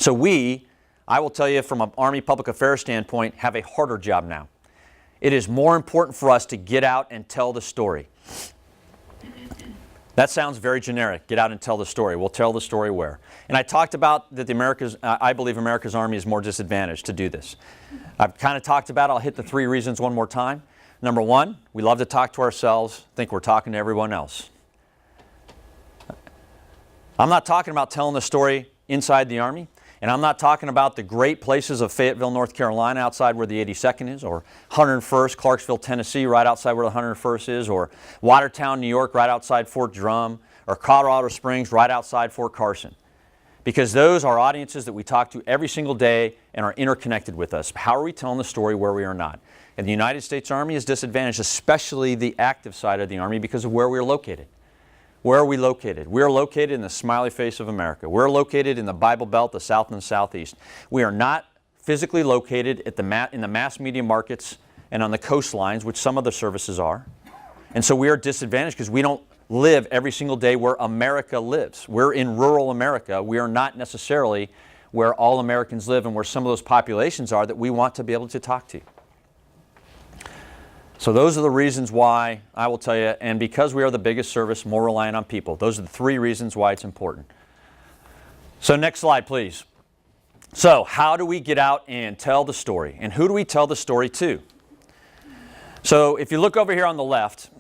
So I will tell you from an Army public affairs standpoint, have a harder job now. It is more important for us to get out and tell the story. That sounds very generic, get out and tell the story. We'll tell the story where. And I talked about that I believe America's Army is more disadvantaged to do this. I've kind of talked about it. I'll hit the 3 reasons one more time. Number 1, we love to talk to ourselves, think we're talking to everyone else. I'm not talking about telling the story inside the Army, and I'm not talking about the great places of Fayetteville, North Carolina, outside where the 82nd is, or 101st, Clarksville, Tennessee, right outside where the 101st is, or Watertown, New York, right outside Fort Drum, or Colorado Springs, right outside Fort Carson. Because those are audiences that we talk to every single day and are interconnected with us. How are we telling the story where we are not? And the United States Army is disadvantaged, especially the active side of the Army, because of where we are located. Where are we located? We are located in the smiley face of America. We're located in the Bible Belt, the South and the Southeast. We are not physically located in the mass media markets and on the coastlines, which some other services are. And so we are disadvantaged because we don't live every single day where America lives. We're in rural America. We are not necessarily where all Americans live and where some of those populations are that we want to be able to talk to. So those are the reasons why I will tell you, and because we are the biggest service, more reliant on people. Those are the 3 reasons why it's important. So next slide, please. So how do we get out and tell the story? And who do we tell the story to? So if you look over here on the left,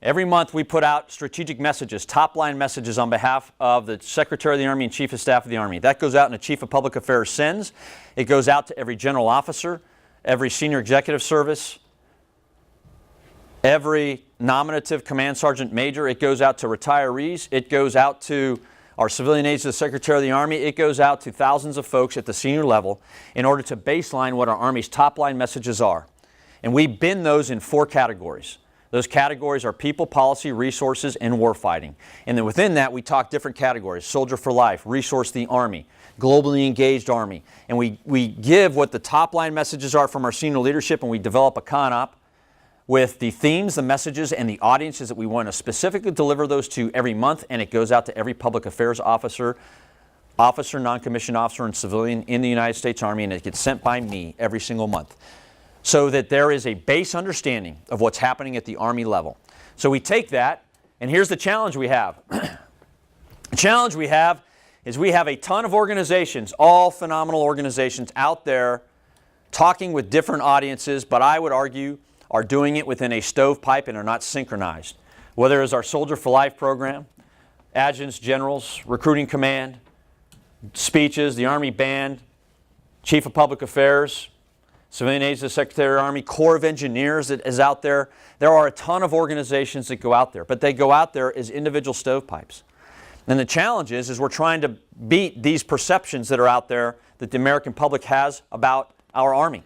every month we put out strategic messages, top-line messages on behalf of the Secretary of the Army and Chief of Staff of the Army. That goes out and the Chief of Public Affairs sends. It goes out to every general officer, every senior executive service, every nominative command sergeant major. It goes out to retirees. It goes out to our civilian aides to the Secretary of the Army. It goes out to thousands of folks at the senior level in order to baseline what our Army's top-line messages are. And we bin those in 4 categories. Those categories are people, policy, resources, and warfighting. And then within that, we talk different categories: Soldier for Life, Resource the Army, Globally Engaged Army. And we give what the top-line messages are from our senior leadership, and we develop a con-op with the themes, the messages, and the audiences that we want to specifically deliver those to every month, and it goes out to every public affairs officer, non-commissioned officer, and civilian in the United States Army, and it gets sent by me every single month, so that there is a base understanding of what's happening at the Army level. So we take that, and here's the challenge we have. The challenge we have is we have a ton of organizations, all phenomenal organizations out there talking with different audiences, but I would argue are doing it within a stovepipe and are not synchronized. Whether it's our Soldier for Life program, adjutants, generals, recruiting command, speeches, the Army Band, Chief of Public Affairs, civilian aides to the Secretary of the Army, Corps of Engineers that is out there. There are a ton of organizations that go out there, but they go out there as individual stovepipes. And the challenge is we're trying to beat these perceptions that are out there that the American public has about our Army.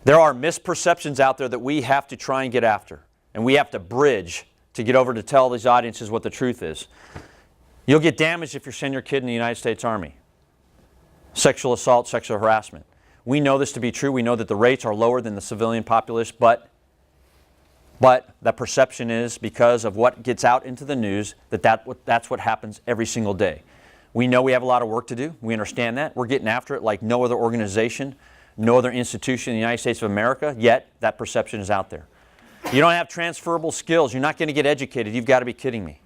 There are misperceptions out there that we have to try and get after, and we have to bridge to get over to tell these audiences what the truth is. You'll get damaged if you send your kid in the United States Army. Sexual assault, sexual harassment. We know this to be true. We know that the rates are lower than the civilian populace, but the perception is, because of what gets out into the news, that's what happens every single day. We know we have a lot of work to do. We understand that. We're getting after it like no other organization, no other institution in the United States of America, yet that perception is out there. You don't have transferable skills. You're not going to get educated. You've got to be kidding me.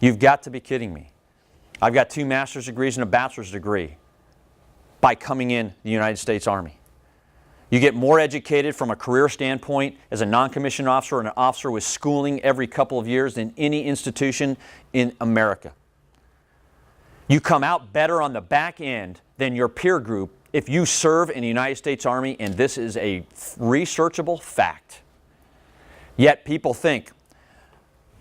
You've got to be kidding me. I've got 2 master's degrees and a bachelor's degree by coming in the United States Army. You get more educated from a career standpoint as a non-commissioned officer and an officer with schooling every couple of years than any institution in America. You come out better on the back end than your peer group if you serve in the United States Army, and this is a researchable fact. Yet people think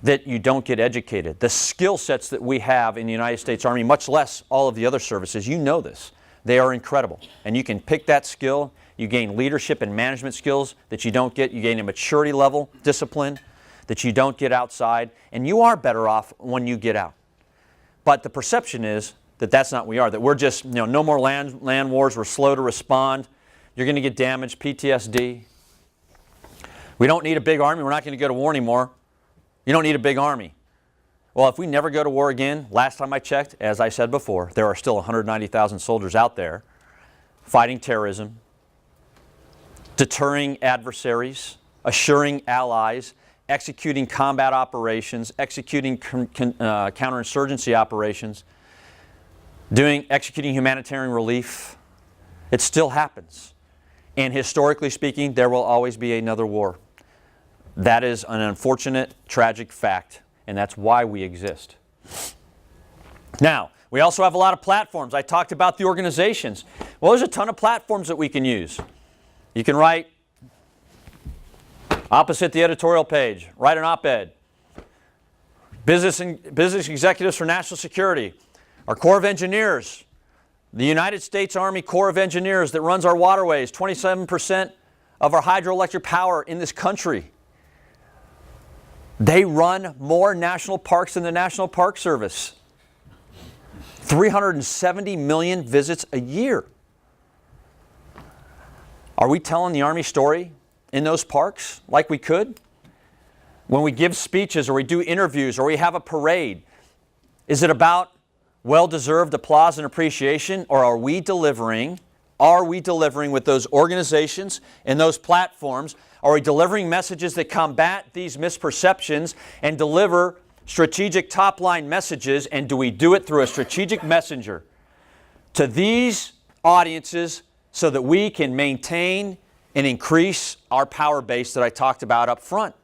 that you don't get educated. The skill sets that we have in the United States Army, much less all of the other services, you know this. They are incredible. And you can pick that skill. You gain leadership and management skills that you don't get. You gain a maturity level, discipline that you don't get outside. And you are better off when you get out. But the perception is that that's not what we are, that we're just, no more land wars, we're slow to respond, you're going to get damaged, PTSD. We don't need a big army, we're not going to go to war anymore. You don't need a big army. Well, if we never go to war again, last time I checked, as I said before, there are still 190,000 soldiers out there fighting terrorism, deterring adversaries, assuring allies, executing combat operations, executing counterinsurgency operations, executing humanitarian relief. It still happens. And historically speaking, there will always be another war. That is an unfortunate, tragic fact, and that's why we exist. Now, we also have a lot of platforms. I talked about the organizations. Well, there's a ton of platforms that we can use. You can write opposite the editorial page, write an op-ed. Business executives for national security, our Corps of Engineers, the United States Army Corps of Engineers that runs our waterways, 27% of our hydroelectric power in this country. They run more national parks than the National Park Service. 370 million visits a year. Are we telling the Army story in those parks like we could? When we give speeches or we do interviews or we have a parade, is it about well-deserved applause and appreciation, or are we delivering with those organizations and those platforms? Are we delivering messages that combat these misperceptions and deliver strategic top-line messages, and do we do it through a strategic messenger to these audiences so that we can maintain and increase our power base that I talked about up front?